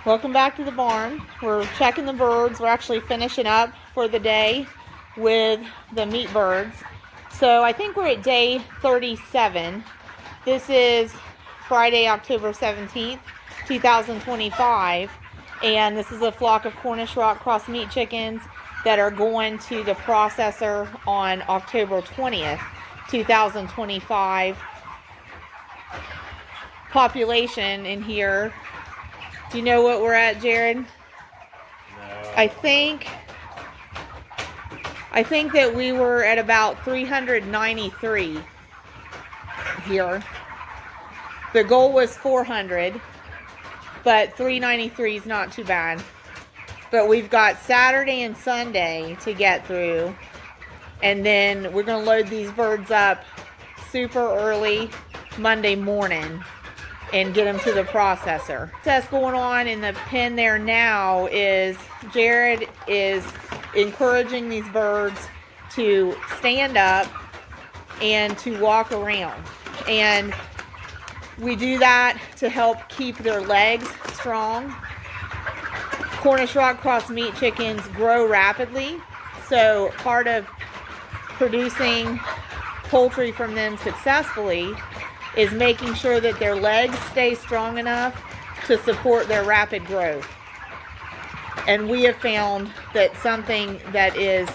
Welcome back to the barn. We're checking the birds. We're actually finishing up for the day with the meat birds. So I think we're at day 37. This is Friday, October 17th, 2025. And this is a flock of Cornish rock cross meat chickens that are going to the processor on October 20th, 2025. Population in here. Do you know what we're at, Jared? No. I think that we were at about 393 here. The goal was 400, but 393 is not too bad. But we've got Saturday and Sunday to get through, and then we're going to load these birds up super early Monday morning and get them to the processor. What's going on in the pen there now is Jared is encouraging these birds to stand up and to walk around. And we do that to help keep their legs strong. Cornish rock cross meat chickens grow rapidly, so part of producing poultry from them successfully is making sure that their legs stay strong enough to support their rapid growth. And we have found that something that is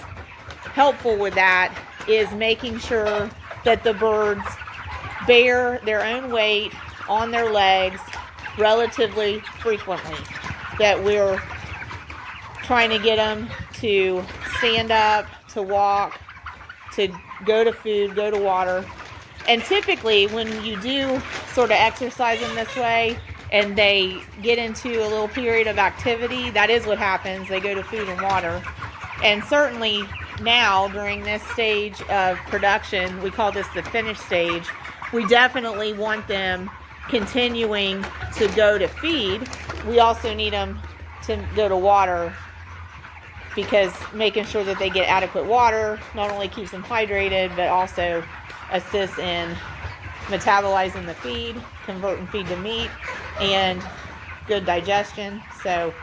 helpful with that is making sure that the birds bear their own weight on their legs relatively frequently. That we're trying to get them to stand up, to walk, to go to food, go to water. And typically when you do sort of exercise them this way and they get into a little period of activity, that is what happens. They go to food and water. And certainly now during this stage of production, we call this the finish stage, we definitely want them continuing to go to feed. We also need them to go to water, because making sure that they get adequate water not only keeps them hydrated, but also assists in metabolizing the feed, converting feed to meat, and good digestion. So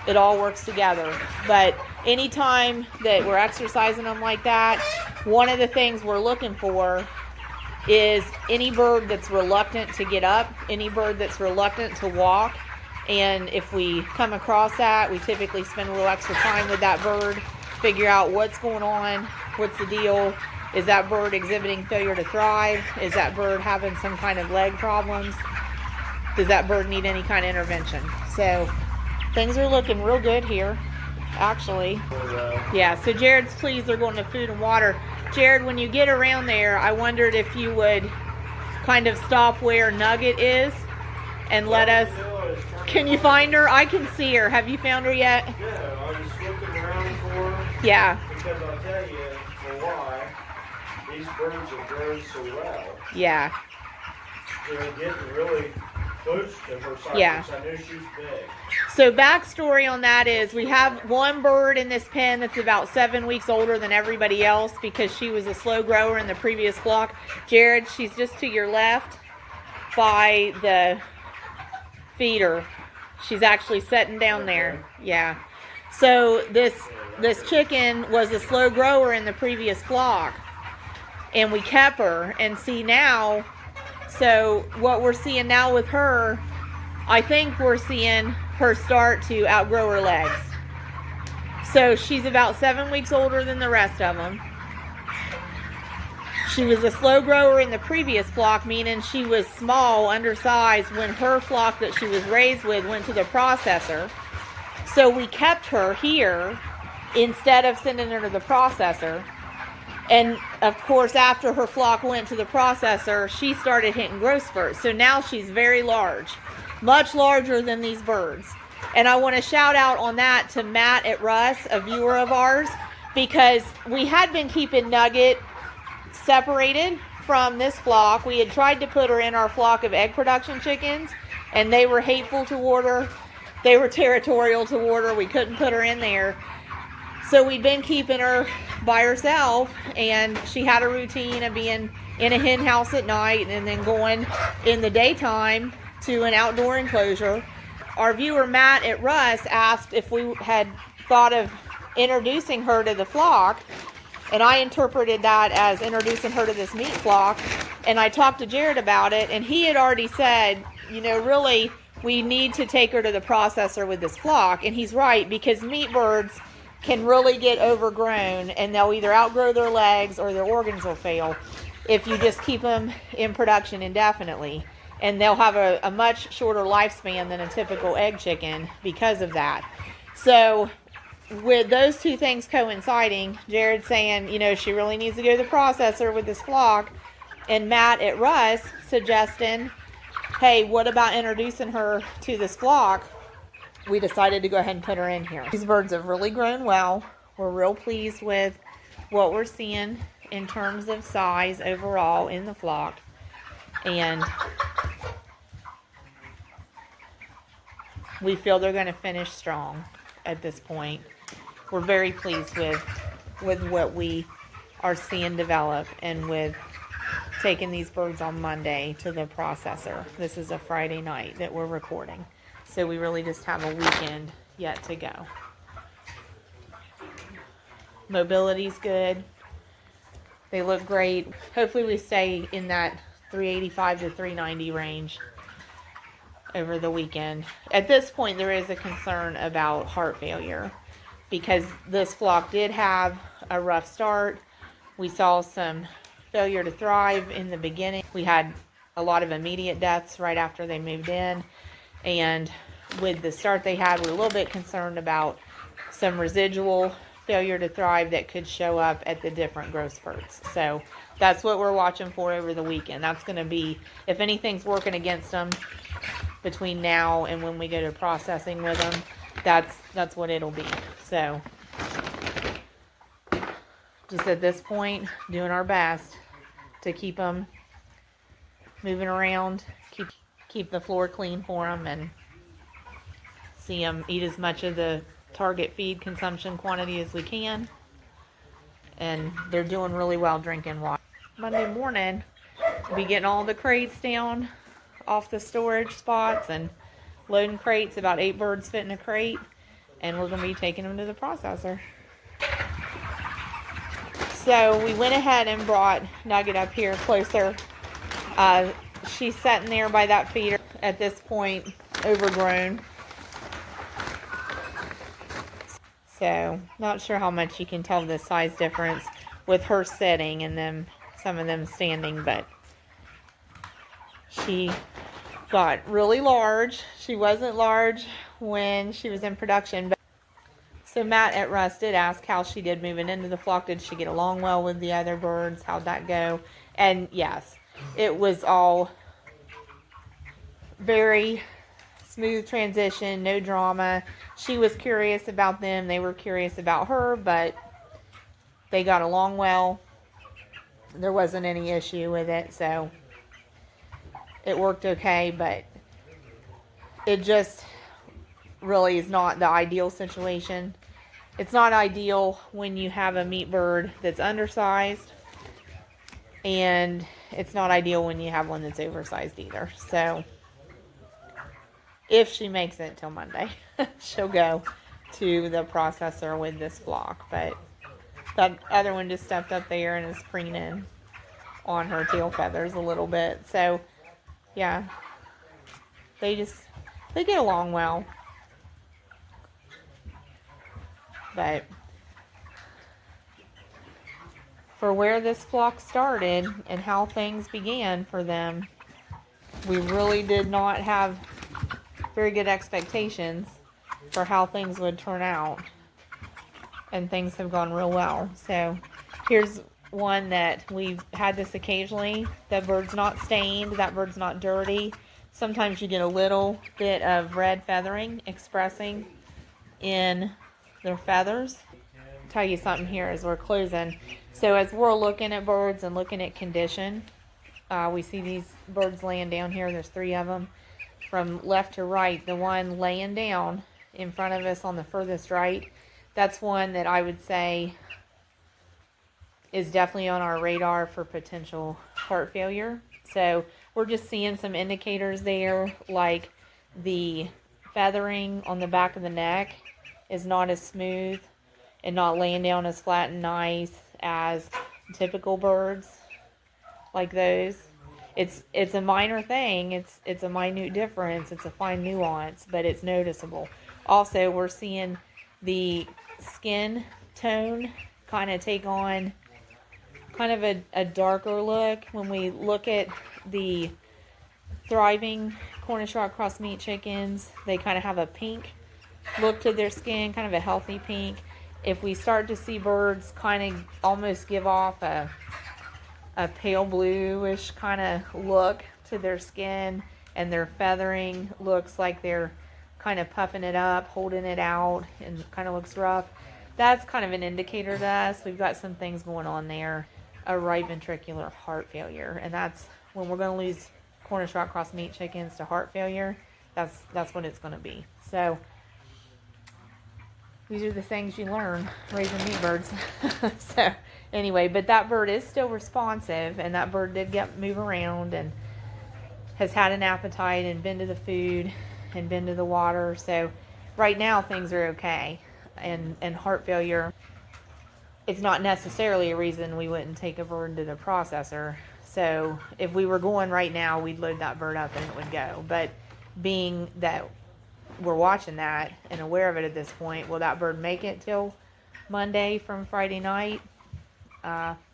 it all works together. But anytime that we're exercising them like that, one of the things we're looking for is any bird that's reluctant to get up, any bird that's reluctant to walk. And if we come across that, we typically spend a little extra time with that bird, figure out what's going on, what's the deal. Is that bird exhibiting failure to thrive? Is that bird having some kind of leg problems? Does that bird need any kind of intervention? So things are looking real good here, actually. Yeah, so Jared's pleased they're going to food and water. Jared, when you get around there, I wondered if you would kind of stop where Nugget is and let us... Can you find her? I can see her. Have you found her yet? Yeah, I was looking around for her. Yeah. Because I'll tell you for why. These birds have grown so well. Yeah. They're getting really close to her size. Yeah. I know she's big. So backstory on that is we have one bird in this pen that's about 7 weeks older than everybody else because she was a slow grower in the previous flock. Jared, she's just to your left by the feeder. She's actually sitting down there. Yeah. So this chicken was a slow grower in the previous flock, and we kept her. And see now, so what we're seeing now with her, I think we're seeing her start to outgrow her legs. So she's about 7 weeks older than the rest of them. She was a slow grower in the previous flock, meaning she was small, undersized when her flock that she was raised with went to the processor. So we kept her here instead of sending her to the processor. And of course, after her flock went to the processor, she started hitting growth spurts. So now she's very large, much larger than these birds. And I want to shout out on that to Matt at Russ, a viewer of ours, because we had been keeping Nugget separated from this flock. We had tried to put her in our flock of egg production chickens, and they were hateful toward her. They were territorial toward her. We couldn't put her in there. So we'd been keeping her by herself, and she had a routine of being in a hen house at night and then going in the daytime to an outdoor enclosure. our viewer Matt at Russ asked if we had thought of introducing her to the flock, and I interpreted that as introducing her to this meat flock. And I talked to Jared about it, and he had already said, you know, really, we need to take her to the processor with this flock. And he's right, because meat birds can really get overgrown, and they'll either outgrow their legs or their organs will fail if you just keep them in production indefinitely. And they'll have a much shorter lifespan than a typical egg chicken because of that. So with those two things coinciding, Jared saying, you know, she really needs to go to the processor with this flock, and Matt at Russ suggesting, hey, what about introducing her to this flock? We decided to go ahead and put her in here. These birds have really grown well. We're real pleased with what we're seeing in terms of size overall in the flock. And we feel they're going to finish strong at this point. We're very pleased with what we are seeing develop, and with taking these birds on Monday to the processor. This is a Friday night that we're recording, so we really just have a weekend yet to go. Mobility's good. They look great. Hopefully we stay in that 385 to 390 range over the weekend. At this point, there is a concern about heart failure, because this flock did have a rough start. We saw some failure to thrive in the beginning. We had a lot of immediate deaths right after they moved in, and with the start they had, we're a little bit concerned about some residual failure to thrive that could show up at the different growth spurts. So that's what we're watching for over the weekend. That's going to be, if anything's working against them between now and when we go to processing with them, that's what it'll be. So just at this point, doing our best to keep them moving around, keep the floor clean for them, and see them eat as much of the target feed consumption quantity as we can. And they're doing really well drinking water. Monday morning, we'll be getting all the crates down off the storage spots and loading crates. About 8 birds fit in a crate, and we're going to be taking them to the processor. So we went ahead and brought Nugget up here closer. She's sitting there by that feeder at this point, overgrown. So not sure how much you can tell the size difference with her sitting and them, some of them standing, but she got really large. She wasn't large when she was in production. But so Matt at Russ did ask how she did moving into the flock. Did she get along well with the other birds? How'd that go? And yes, it was all very smooth transition, no drama. She was curious about them. They were curious about her, but they got along well. There wasn't any issue with it, so it worked okay, but it just really is not the ideal situation. It's not ideal when you have a meat bird that's undersized, and it's not ideal when you have one that's oversized either. So if she makes it till Monday, she'll go to the processor with this flock. But that other one just stepped up there and is preening on her tail feathers a little bit. So yeah, they get along well. But for where this flock started and how things began for them, we really did not have very good expectations for how things would turn out, and things have gone real well. So here's one that we've had this occasionally. That bird's not stained, that bird's not dirty. Sometimes you get a little bit of red feathering expressing in their feathers. I'll tell you something here as we're closing. So as we're looking at birds and looking at condition, we see these birds laying down here. There's 3 of them. From left to right, the one laying down in front of us on the furthest right, that's one that I would say is definitely on our radar for potential heart failure. So we're just seeing some indicators there, like the feathering on the back of the neck is not as smooth and not laying down as flat and nice as typical birds like those. It's a minor thing. It's a minute difference. It's a fine nuance, but it's noticeable. Also, we're seeing the skin tone kind of take on kind of a darker look. When we look at the thriving Cornish rock cross meat chickens, they kind of have a pink look to their skin, kind of a healthy pink. If we start to see birds kind of almost give off a pale bluish kind of look to their skin, and their feathering looks like they're kind of puffing it up, holding it out, and kind of looks rough, that's kind of an indicator to us we've got some things going on there. A right ventricular heart failure, and that's when we're going to lose Cornish rock cross meat chickens to heart failure. That's what it's going to be. So these are the things you learn raising meat birds. So anyway, but that bird is still responsive, and that bird did move around and has had an appetite and been to the food and been to the water. So right now things are okay. And heart failure, it's not necessarily a reason we wouldn't take a bird to the processor. So if we were going right now, we'd load that bird up and it would go. But being that we're watching that and aware of it at this point, will that bird make it till Monday from Friday night?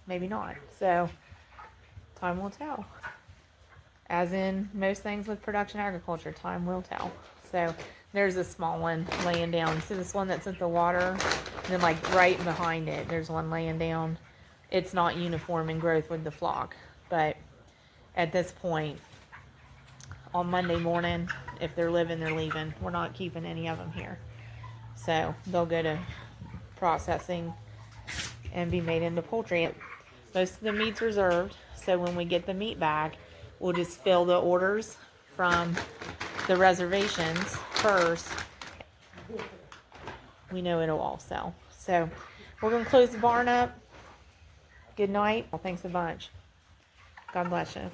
Maybe not. So time will tell. As in most things with production agriculture, time will tell. So there's a small one laying down. See this one that's at the water? And then like right behind it, there's one laying down. It's not uniform in growth with the flock. But at this point, on Monday morning, if they're living, they're leaving. We're not keeping any of them here. So they'll go to processing and be made into poultry. Most of the meat's reserved. So when we get the meat back, we'll just fill the orders from the reservations first. We know it'll all sell. So we're going to close the barn up. Good night. Well, thanks a bunch. God bless you.